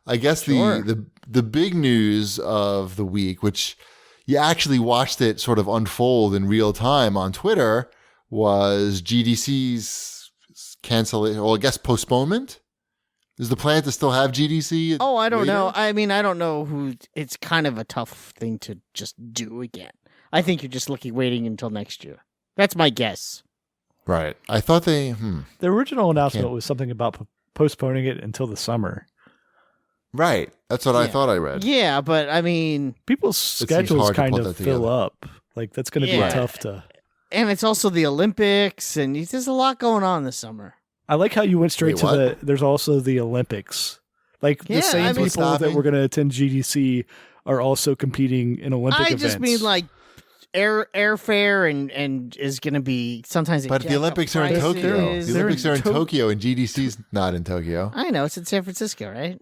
I guess the big news of the week, which you actually watched it sort of unfold in real time on Twitter, was GDC's cancellation, or I guess postponement. Is the plan to still have GDC? Oh, I don't know. I mean, I don't know who. It's kind of a tough thing to just do again. I think you're just waiting until next year. That's my guess. Right. I thought the original announcement was something about postponing it until the summer. Right. That's what I thought I read. Yeah, but I mean, people's schedules kind of fill up. Like, that's going to be tough to. And it's also the Olympics, and there's a lot going on this summer. I like how you went straight to there's also the Olympics. Like, the same people that were going to attend GDC are also competing in Olympic events. I just mean, like, airfare and is going to be sometimes. But the Olympics are in Tokyo. The Olympics are in Tokyo, and GDC's not in Tokyo. I know. It's in San Francisco, right?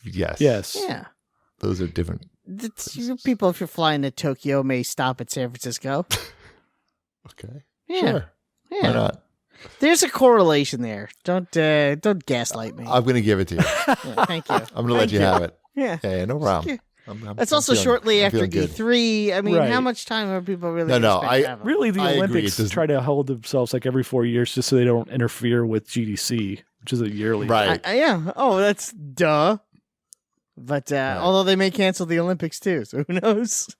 Yes. Yeah. Those are different. People, if you're flying to Tokyo, may stop at San Francisco. Okay. Yeah. Sure. Yeah. Why not? There's a correlation there. Don't gaslight me. I'm going to give it to you. Thank you. I'm going to let you have it. Yeah. Yeah, no problem. It's also shortly after E3. I mean, how much time are people really? Really, the Olympics try to hold themselves like every 4 years just so they don't interfere with GDC, which is a yearly. Right. Yeah. Oh, that's duh. But although they may cancel the Olympics too, so who knows?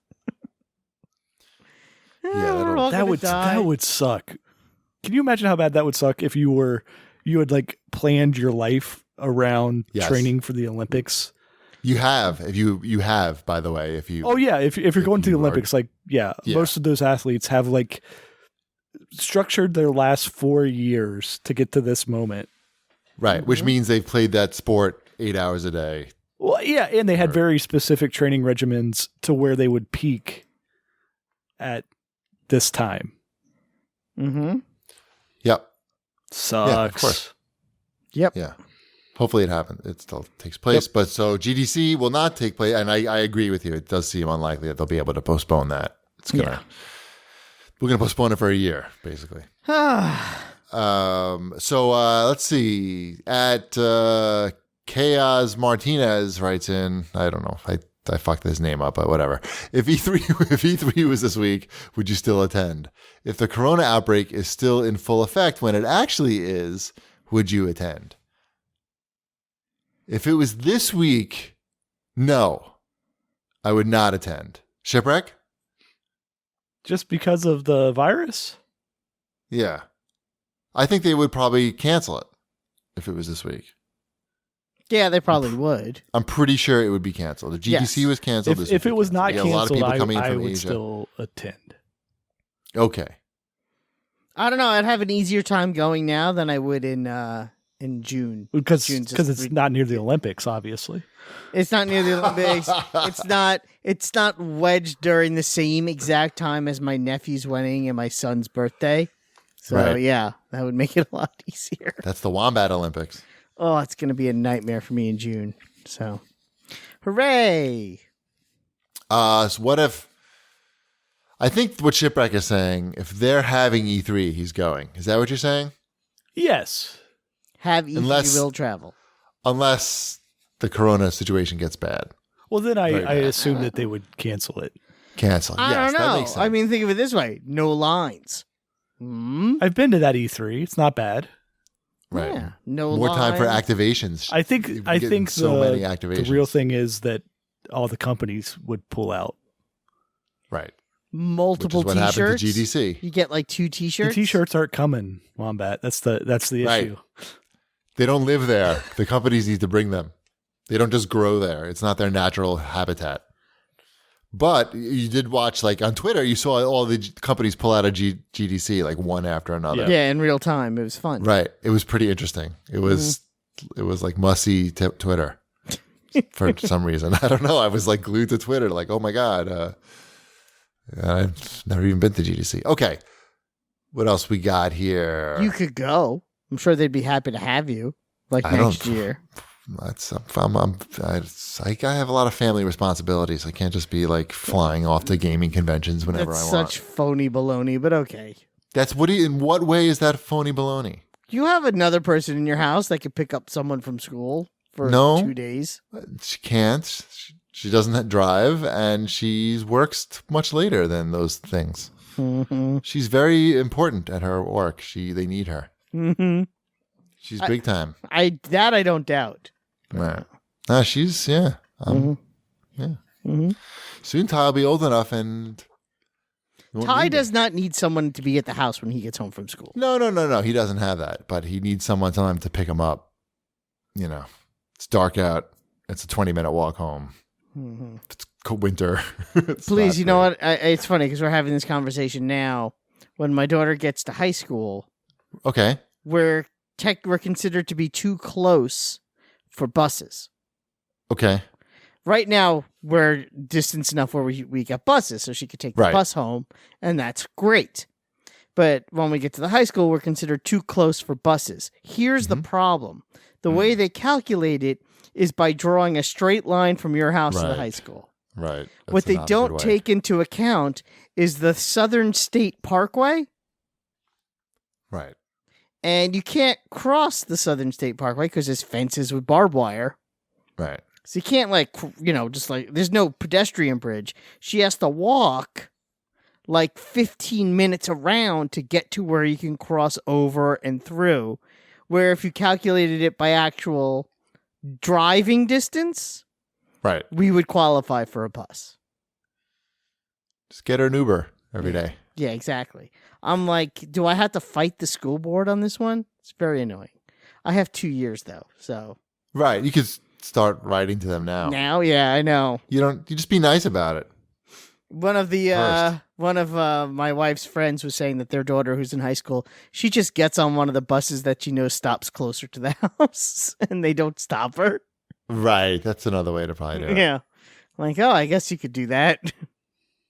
That would suck. Can you imagine how bad that would suck if you had like planned your life around training for the Olympics? You have, if you have, by the way, if you. Oh yeah, if you're going to the Olympics, most of those athletes have like structured their last 4 years to get to this moment. Right, which means they've played that sport 8 hours a day. Well, yeah, and they had very specific training regimens to where they would peak at this time. Mm-hmm. Yep. Sucks. Yeah, of course. Yep. Yeah. Hopefully it happens. It still takes place. Yep. But so GDC will not take place. And I agree with you. It does seem unlikely that they'll be able to postpone that. We're going to postpone it for a year, basically. So let's see. At Chaos Martinez writes in, I don't know if I fucked his name up, but whatever. If E3 was this week, would you still attend? If the corona outbreak is still in full effect when it actually is, would you attend? If it was this week, no, I would not attend. Shipwreck? Just because of the virus? Yeah. I think they would probably cancel it if it was this week. Yeah, they probably would. I'm pretty sure it would be canceled. The GDC was canceled this week. If it was not canceled, a lot of people coming in I from would Asia. still attend. Okay. I don't know. I'd have an easier time going now than I would in June. Because it's not near the Olympics, obviously. It's not near the Olympics. It's not wedged during the same exact time as my nephew's wedding and my son's birthday. So yeah, that would make it a lot easier. That's the Wombat Olympics. Oh, it's going to be a nightmare for me in June. So, hooray! So what if? I think what Shipwreck is saying, if they're having E3, he's going. Is that what you're saying? Yes. Have E3 will travel. Unless the corona situation gets bad. Well, then I assume that they would cancel it. Cancel. I don't know. That makes sense. I mean, think of it this way: no lines. I've been to that E3. It's not bad. Right. Yeah, no more lines. time for activations. I think so many activations. The real thing is that all the companies would pull out. Right. Multiple Which is what T-shirts. happened to GDC. You get like 2 T-shirts. The T-shirts aren't coming, Wombat. That's the issue. They don't live there. The companies need to bring them. They don't just grow there. It's not their natural habitat. But you did watch, like on Twitter, you saw all the companies pull out of GDC like one after another. Yeah, in real time. It was fun. Right. It was pretty interesting. It was like must-see Twitter for some reason. I don't know. I was like glued to Twitter like, oh my God. I've never even been to GDC. Okay. What else we got here? You could go. I'm sure they'd be happy to have you next year. I have a lot of family responsibilities. I can't just be like flying off to gaming conventions whenever I want. That's such phony baloney, but okay. In what way is that phony baloney? You have another person in your house that could pick up someone from school for No. 2 days. She can't. She doesn't drive, and she works much later than those things. Mm-hmm. She's very important at her work. They need her. Mm-hmm. She's big time. I don't doubt. Right. She's yeah. Mm-hmm. Yeah. Mm-hmm. Soon Ty will be old enough, and Ty does not need someone to be at the house when he gets home from school. No. He doesn't have that, but he needs someone time to pick him up. It's dark out. It's a 20-minute walk home. Mm-hmm. It's winter. Please, you know what? It's funny because we're having this conversation now. When my daughter gets to high school, okay, we're considered to be too close for buses. Okay. Right now, we're distance enough where we got buses, so she could take the bus home, and that's great. But when we get to the high school, we're considered too close for buses. Here's the problem. The way they calculate it is by drawing a straight line from your house to the high school. Right. What they don't take into account is the Southern State Parkway. Right. And you can't cross the Southern State Parkway because there's fences with barbed wire. Right. So you can't there's no pedestrian bridge. She has to walk 15 minutes around to get to where you can cross over and through. Where if you calculated it by actual driving distance, right, we would qualify for a bus. Just get her an Uber every day. Yeah, exactly. I'm like, do I have to fight the school board on this one? It's very annoying. I have 2 years though, so right. You could start writing to them now. Now, yeah, I know. You just be nice about it. One of my wife's friends was saying that their daughter, who's in high school, she just gets on one of the buses that she knows stops closer to the house, and they don't stop her. Right, that's another way to probably do it. Yeah, like, oh, I guess you could do that.